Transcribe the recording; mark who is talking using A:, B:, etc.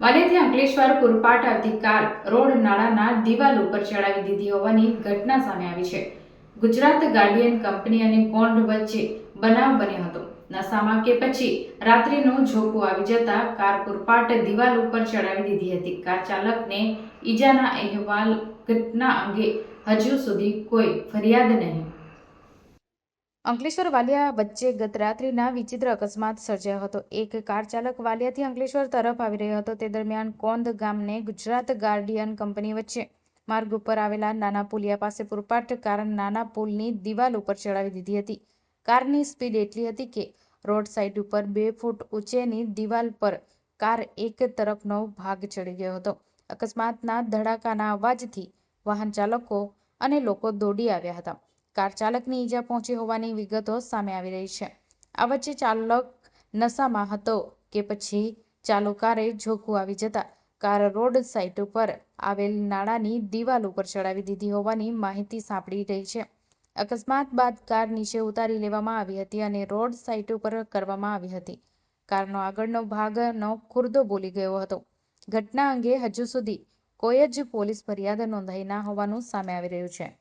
A: વાલિયાથી અંકલેશ્વર પૂરપાટ આવતી car road નાળાના દિવાલ ઉપર ચડાવી દીધી હોવાની ઘટના સામે આવી છે. ગુજરાત ગાર્ડિયન કંપની અને કોન્ડ વચ્ચે બનાવ બન્યો હતો. નશામાં કે પછી રાત્રિનું ઝોકું આવી જતા કાર પૂરપાટ દિવાલ ઉપર ચડાવી દીધી હતી. કાર ચાલકને ઈજાના અહેવાલ ઘટના અંગે હજુ સુધી કોઈ ફરિયાદ નહીં. અંકલેશ્વર વાલિયા વચ્ચે ગત રાત્રિના વિચિત્ર અકસ્માત સર્જાયો હતો. એક કાર ચાલક વાલિયાથી અંકલેશ્વર તરફ આવી રહ્યો હતો. તે દરમિયાન કોંદ ગામને ગુજરાત ગાર્ડિયન કંપની વચ્ચે માર્ગ ઉપર આવેલા નાના પુલિયા પાસે પૂરપાટ કાર નાના પુલની દિવાલ ઉપર ચડાવી દીધી હતી. કારની સ્પીડ એટલી હતી કે રોડ સાઇડ ઉપર 2 ફૂટ ઊંચેની દિવાલ પર કાર એક તરફનો ભાગ ચડી ગયો હતો. અકસ્માતના ધડાકાના અવાજથી વાહન ચાલકો અને લોકો દોડી આવ્યા હતા. કાર ચાલકની ઈજા પહોંચી હોવાની વિગતો સામે આવી રહી છે. આ વચ્ચે ચાલક નશામાં હતો કે પછી ચાલુ કારે ઝોકું આવી જતા કાર રોડ સાઇડ ઉપર આવેલ નાળાની દિવાલ ઉપર ચડાવી દીધી હોવાની માહિતી સાંપડી રહી છે. અકસ્માત બાદ કાર નીચે ઉતારી લેવામાં આવી હતી અને રોડ સાઇડ ઉપર કરવામાં આવી હતી. કારનો આગળનો ભાગનો ખુરદો બોલી ગયો હતો. ઘટના અંગે હજુ સુધી કોઈ જ પોલીસ ફરિયાદ નોંધાઈ ના હોવાનું સામે આવી રહ્યું છે.